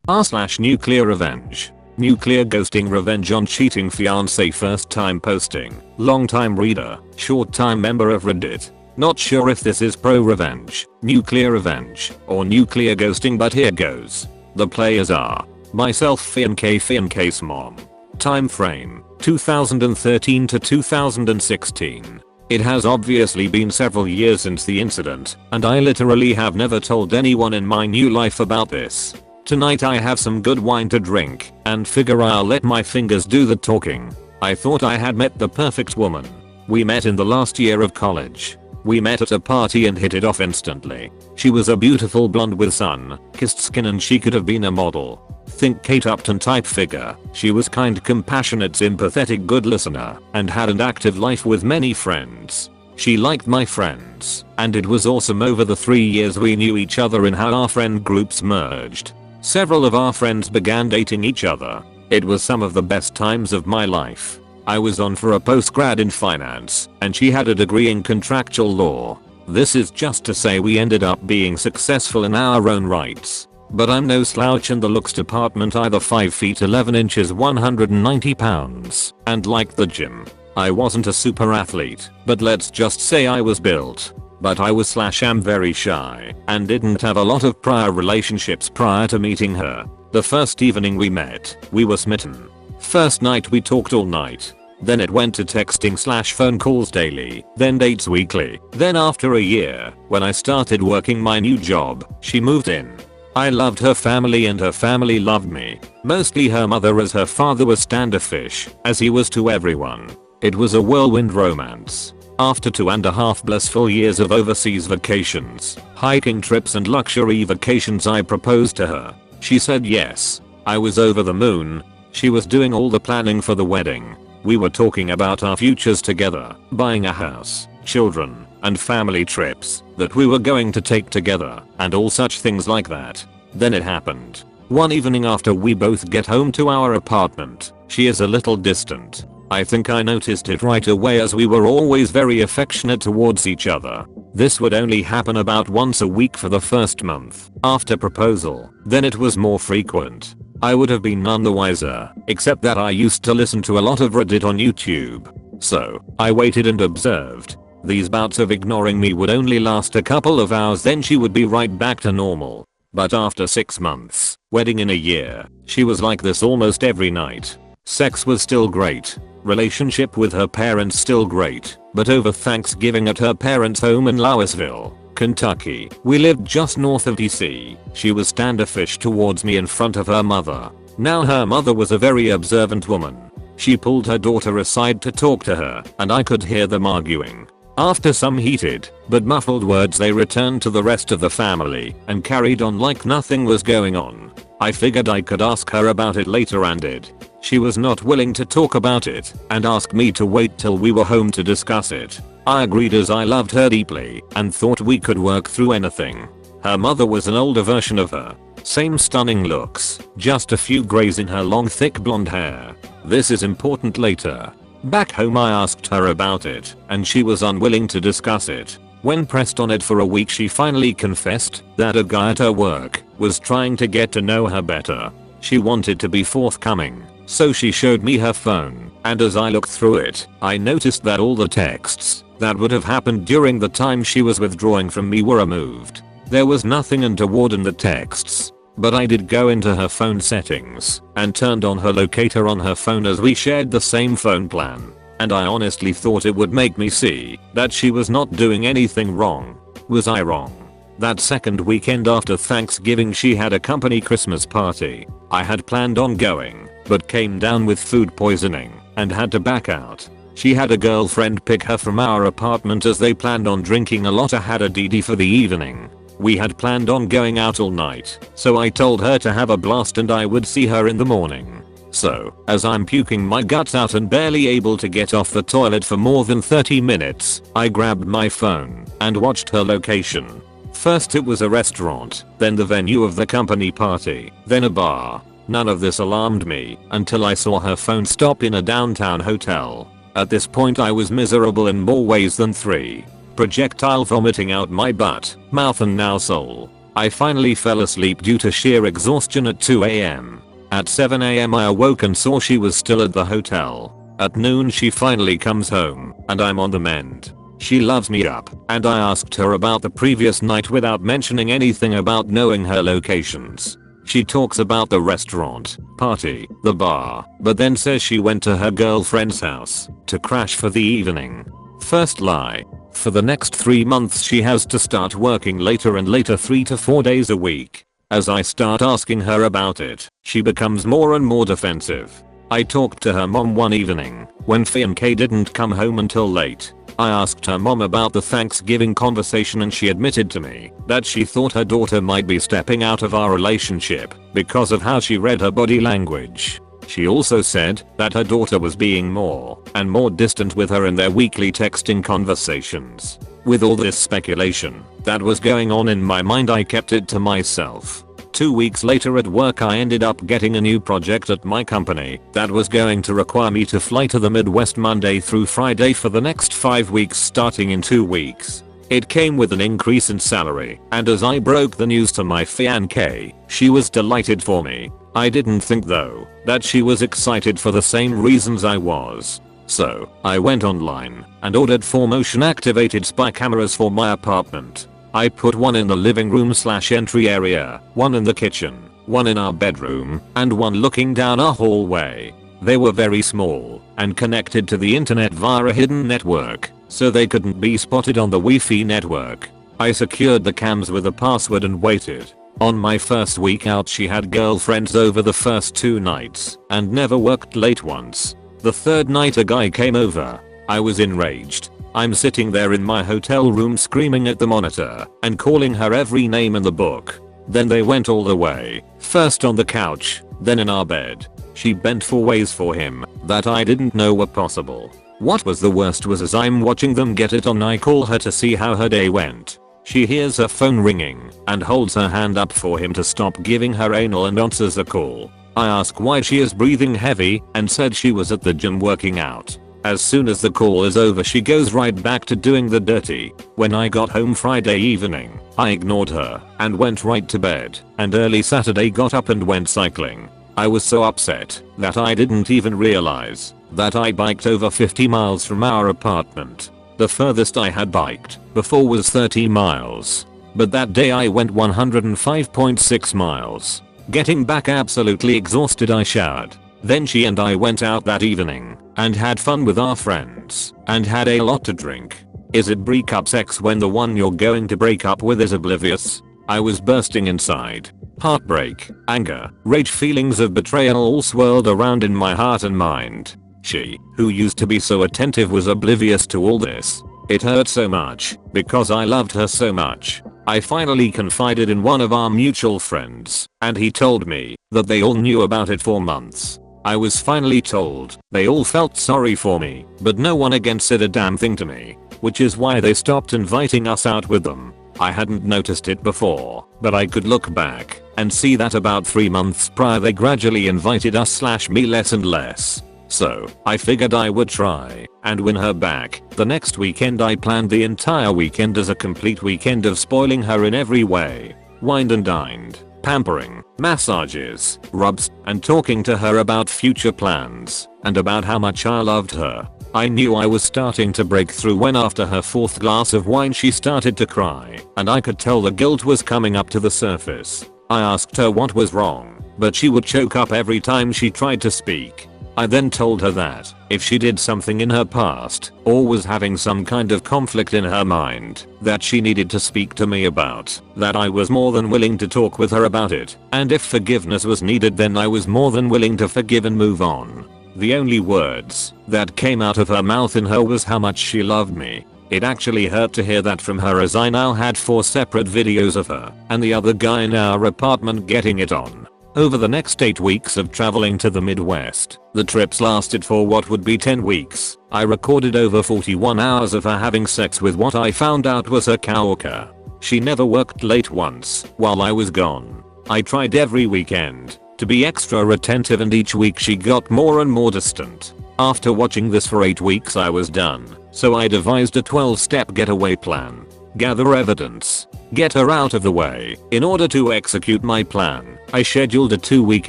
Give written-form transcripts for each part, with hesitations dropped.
r/NuclearRevenge. Nuclear ghosting revenge on cheating fiance, first time posting, long time reader, short time member of Reddit. Not sure if this is pro revenge, nuclear revenge, or nuclear ghosting, but here goes. The players are myself, Fiance's mom. Time frame 2013 to 2016. It has obviously been several years since the incident, and I literally have never told anyone in my new life about this. Tonight I have some good wine to drink and figure I'll let my fingers do the talking. I thought I had met the perfect woman. We met in the last year of college. We met at a party and hit it off instantly. She was a beautiful blonde with sun-kissed skin and she could have been a model. Think Kate Upton type figure. She was kind, compassionate, sympathetic, good listener, and had an active life with many friends. She liked my friends, and it was awesome over the 3 years we knew each other and how our friend groups merged. Several of our friends began dating each other. It was some of the best times of my life. I was on for a postgrad in finance, and she had a degree in contractual law. This is just to say we ended up being successful in our own rights. But I'm no slouch in the looks department either, 5 feet 11 inches 190 pounds, and like the gym. I wasn't a super athlete, but let's just say I was built. But I was/am very shy, and didn't have a lot of prior relationships prior to meeting her. The first evening we met, we were smitten. First night we talked all night. Then it went to texting/phone calls daily, then dates weekly. Then after a year, when I started working my new job, she moved in. I loved her family and her family loved me. Mostly her mother, as her father was standoffish, as he was to everyone. It was a whirlwind romance. After 2.5 blissful years of overseas vacations, hiking trips and luxury vacations, I proposed to her. She said yes. I was over the moon. She was doing all the planning for the wedding. We were talking about our futures together, buying a house, children, and family trips that we were going to take together, and all such things like that. Then it happened. One evening after we both get home to our apartment, she is a little distant. I think I noticed it right away, as we were always very affectionate towards each other. This would only happen about once a week for the first month after proposal. Then it was more frequent. I would have been none the wiser, except that I used to listen to a lot of Reddit on YouTube. So, I waited and observed. These bouts of ignoring me would only last a couple of hours, then she would be right back to normal. But after 6 months, wedding in a year, she was like this almost every night. Sex was still great. Relationship with her parents still great, but over Thanksgiving at her parents' home in Louisville, Kentucky, we lived just north of DC, she was standoffish towards me in front of her mother. Now her mother was a very observant woman. She pulled her daughter aside to talk to her, and I could hear them arguing. After some heated but muffled words, they returned to the rest of the family and carried on like nothing was going on. I figured I could ask her about it later and did. She was not willing to talk about it and asked me to wait till we were home to discuss it. I agreed, as I loved her deeply and thought we could work through anything. Her mother was an older version of her. Same stunning looks, just a few grays in her long thick blonde hair. This is important later. Back home I asked her about it, and she was unwilling to discuss it. When pressed on it for a week, she finally confessed that a guy at her work was trying to get to know her better. She wanted to be forthcoming, so she showed me her phone, and as I looked through it, I noticed that all the texts that would have happened during the time she was withdrawing from me were removed. There was nothing untoward in the texts, but I did go into her phone settings and turned on her locator on her phone, as we shared the same phone plan, and I honestly thought it would make me see that she was not doing anything wrong. Was I wrong? That second weekend after Thanksgiving, she had a company Christmas party. I had planned on going, but came down with food poisoning and had to back out. She had a girlfriend pick her from our apartment, as they planned on drinking a lot. I had a DD for the evening. We had planned on going out all night, so I told her to have a blast and I would see her in the morning. So, as I'm puking my guts out and barely able to get off the toilet for more than 30 minutes, I grabbed my phone and watched her location. First it was a restaurant, then the venue of the company party, then a bar. None of this alarmed me until I saw her phone stop in a downtown hotel. At this point I was miserable in more ways than 3. Projectile vomiting out my butt, mouth and now soul. I finally fell asleep due to sheer exhaustion at 2 am. At 7 am I awoke and saw she was still at the hotel. At noon she finally comes home, and I'm on the mend. She loves me up, and I asked her about the previous night without mentioning anything about knowing her locations. She talks about the restaurant, party, the bar, but then says she went to her girlfriend's house to crash for the evening. First lie. For the next 3 months she has to start working later and later 3 to 4 days a week. As I start asking her about it, she becomes more and more defensive. I talked to her mom one evening, when Fiance didn't come home until late. I asked her mom about the Thanksgiving conversation and she admitted to me that she thought her daughter might be stepping out of our relationship because of how she read her body language. She also said that her daughter was being more and more distant with her in their weekly texting conversations. With all this speculation that was going on in my mind, I kept it to myself. 2 weeks later at work I ended up getting a new project at my company that was going to require me to fly to the Midwest Monday through Friday for the next 5 weeks starting in 2 weeks. It came with an increase in salary, and as I broke the news to my fiancée, she was delighted for me. I didn't think though that she was excited for the same reasons I was. So I went online and ordered 4 motion activated spy cameras for my apartment. I put one in the living room / entry area, one in the kitchen, one in our bedroom, and one looking down our hallway. They were very small and connected to the internet via a hidden network, so they couldn't be spotted on the Wi-Fi network. I secured the cams with a password and waited. On my first week out she had girlfriends over the first 2 nights and never worked late once. The third night a guy came over. I was enraged. I'm sitting there in my hotel room screaming at the monitor and calling her every name in the book. Then they went all the way, first on the couch, then in our bed. She bent 4 ways for him that I didn't know were possible. What was the worst was as I'm watching them get it on I call her to see how her day went. She hears her phone ringing and holds her hand up for him to stop giving her anal and answers the call. I ask why she is breathing heavy and said she was at the gym working out. As soon as the call is over she goes right back to doing the dirty. When I got home Friday evening, I ignored her and went right to bed, and early Saturday got up and went cycling. I was so upset that I didn't even realize that I biked over 50 miles from our apartment. The furthest I had biked before was 30 miles. But that day I went 105.6 miles. Getting back absolutely exhausted I showered. Then she and I went out that evening and had fun with our friends and had a lot to drink. Is it breakup sex when the one you're going to break up with is oblivious? I was bursting inside. Heartbreak, anger, rage, feelings of betrayal all swirled around in my heart and mind. She, who used to be so attentive, was oblivious to all this. It hurt so much because I loved her so much. I finally confided in one of our mutual friends, and he told me that they all knew about it for months. I was finally told they all felt sorry for me, but no one again said a damn thing to me, which is why they stopped inviting us out with them. I hadn't noticed it before, but I could look back and see that about 3 months prior they gradually invited us / me less and less. So I figured I would try and win her back. The next weekend I planned the entire weekend as a complete weekend of spoiling her in every way. Wined and dined, pampering, massages, rubs, and talking to her about future plans and about how much I loved her. I knew I was starting to break through when after her 4th glass of wine she started to cry, and I could tell the guilt was coming up to the surface. I asked her what was wrong, but she would choke up every time she tried to speak. I then told her that if she did something in her past or was having some kind of conflict in her mind that she needed to speak to me about, that I was more than willing to talk with her about it, and if forgiveness was needed then I was more than willing to forgive and move on. The only words that came out of her mouth in her was how much she loved me. It actually hurt to hear that from her, as I now had 4 separate videos of her and the other guy in our apartment getting it on. Over the next 8 weeks of traveling to the Midwest, the trips lasted for what would be 10 weeks. I recorded over 41 hours of her having sex with what I found out was her coworker. She never worked late once while I was gone. I tried every weekend to be extra attentive, and each week she got more and more distant. After watching this for 8 weeks I was done, so I devised a 12-step getaway plan. gather evidence, get her out of the way. In order to execute my plan, I scheduled a 2-week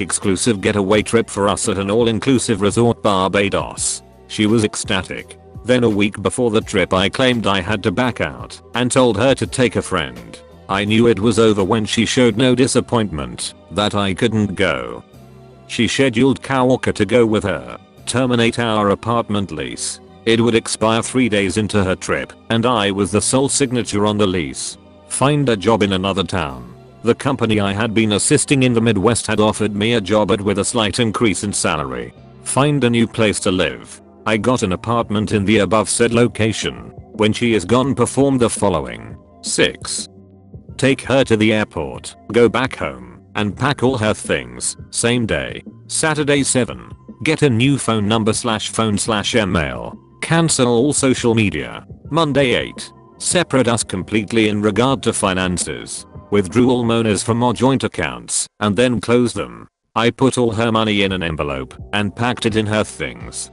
exclusive getaway trip for us at an all-inclusive resort Barbados. She was ecstatic. Then a week before the trip I claimed I had to back out and told her to take a friend. I knew it was over when she showed no disappointment that I couldn't go. She scheduled Kawaka to go with her, terminate our apartment lease. It would expire 3 days into her trip, and I was the sole signature on the lease. Find a job in another town. The company I had been assisting in the Midwest had offered me a job with a slight increase in salary. Find a new place to live. I got an apartment in the above said location. When she is gone, perform the following. 6. Take her to the airport, go back home, and pack all her things, same day. Saturday 7. Get a new phone number /phone/email. Cancel all social media. Monday 8. Separate us completely in regard to finances. Withdrew all monies from our joint accounts, and then close them. I put all her money in an envelope, and packed it in her things.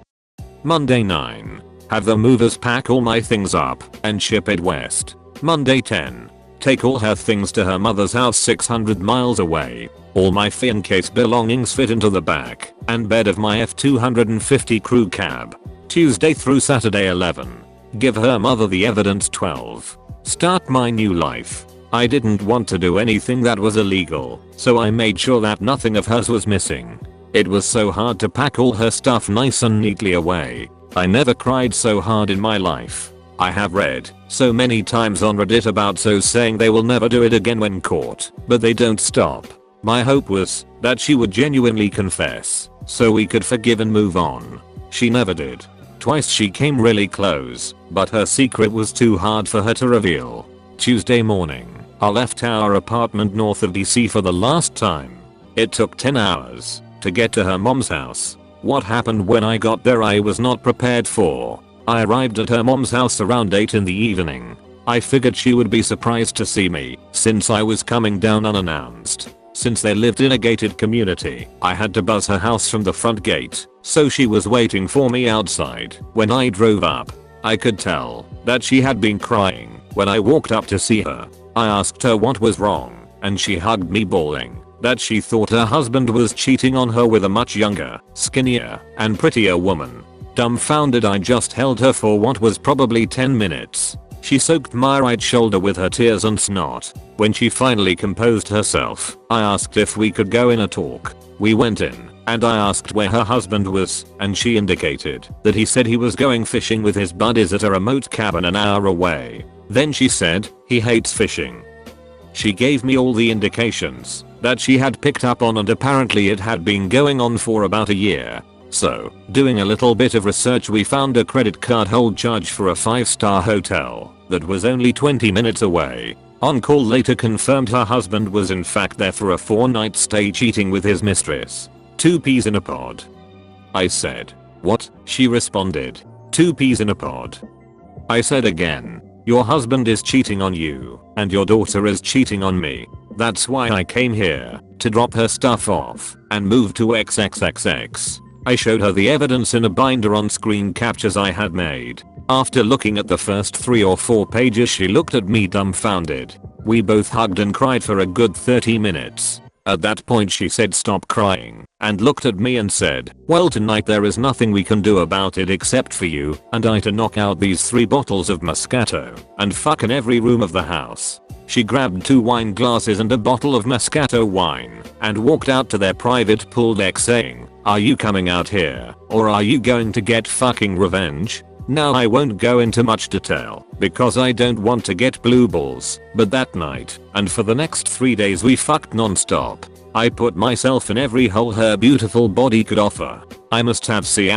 Monday 9. Have the movers pack all my things up, and ship it west. Monday 10. Take all her things to her mother's house 600 miles away. All my Fiance's belongings fit into the back and bed of my F250 crew cab. Tuesday through Saturday 11. Give her mother the evidence 12. Start my new life. I didn't want to do anything that was illegal, so I made sure that nothing of hers was missing. It was so hard to pack all her stuff nice and neatly away. I never cried so hard in my life. I have read so many times on Reddit about those saying they will never do it again when caught, but they don't stop. My hope was that she would genuinely confess, so we could forgive and move on. She never did. Twice she came really close, but her secret was too hard for her to reveal. Tuesday morning, I left our apartment north of DC for the last time. It took 10 hours to get to her mom's house. What happened when I got there I was not prepared for. I arrived at her mom's house around 8 in the evening. I figured she would be surprised to see me, since I was coming down unannounced. Since they lived in a gated community, I had to buzz her house from the front gate, so she was waiting for me outside. When I drove up, I could tell that she had been crying. When I walked up to see her, I asked her what was wrong, and she hugged me bawling that she thought her husband was cheating on her with a much younger, skinnier, and prettier woman. Dumbfounded, I just held her for what was probably 10 minutes. She soaked my right shoulder with her tears and snot. When she finally composed herself, I asked if we could go in a talk. We went in, and I asked where her husband was, and she indicated that he said he was going fishing with his buddies at a remote cabin an hour away. Then she said he hates fishing. She gave me all the indications that she had picked up on, and apparently it had been going on for about a year. So, doing a little bit of research, we found a credit card hold charge for a 5-star hotel that was only 20 minutes away. On call later confirmed her husband was in fact there for a 4-night stay cheating with his mistress. 2 peas in a pod. I said, "What?" She responded, 2 peas in a pod. I said again, "Your husband is cheating on you, and your daughter is cheating on me. That's why I came here, to drop her stuff off and move to XXXX. I showed her the evidence in a binder on screen captures I had made. After looking at the first 3 or 4 pages, she looked at me dumbfounded. We both hugged and cried for a good 30 minutes. At that point she said stop crying and looked at me and said, "Well, tonight there is nothing we can do about it except for you and I to knock out these 3 bottles of Moscato and fuck in every room of the house." She grabbed 2 wine glasses and a bottle of Moscato wine and walked out to their private pool deck saying, "Are you coming out here or are you going to get fucking revenge?" Now I won't go into much detail because I don't want to get blue balls, but that night and for the next 3 days we fucked non-stop. I put myself in every hole her beautiful body could offer. I must have C*****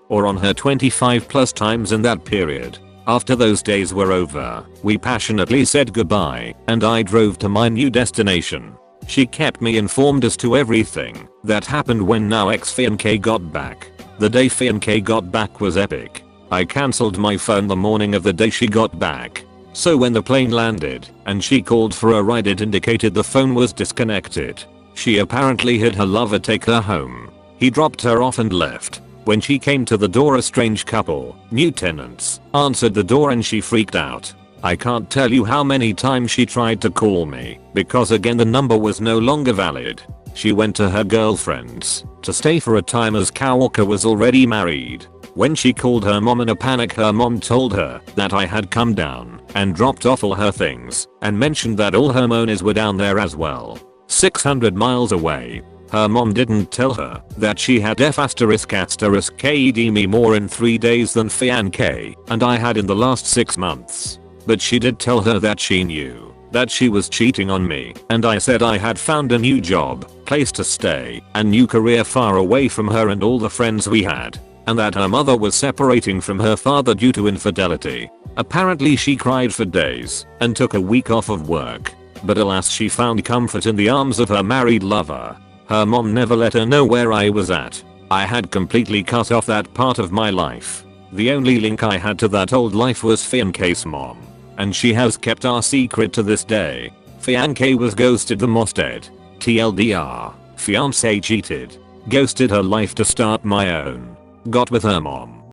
or on her 25 plus times in that period. After those days were over, we passionately said goodbye and I drove to my new destination. She kept me informed as to everything that happened when now ex-Fiance got back. The day Fiance got back was epic. I cancelled my phone the morning of the day she got back. So when the plane landed and she called for a ride, it indicated the phone was disconnected. She apparently had her lover take her home. He dropped her off and left. When she came to the door, a strange couple, new tenants, answered the door and she freaked out. I can't tell you how many times she tried to call me because again the number was no longer valid. She went to her girlfriend's to stay for a time as Kawaka was already married. When she called her mom in a panic, her mom told her that I had come down and dropped off all her things and mentioned that all her monies were down there as well. 600 miles away. Her mom didn't tell her that she had F***KD me more in 3 days than Fiance and I had in the last 6 months. But she did tell her that she knew that she was cheating on me, and I said I had found a new job, place to stay, and new career far away from her and all the friends we had, and that her mother was separating from her father due to infidelity. Apparently she cried for days and took a week off of work, but alas she found comfort in the arms of her married lover. Her mom never let her know where I was at. I had completely cut off that part of my life. The only link I had to that old life was Fiance's mom. And she has kept our secret to this day. Fiance was ghosted the most dead. TLDR, Fiance cheated. Ghosted her life to start my own. Got with her mom.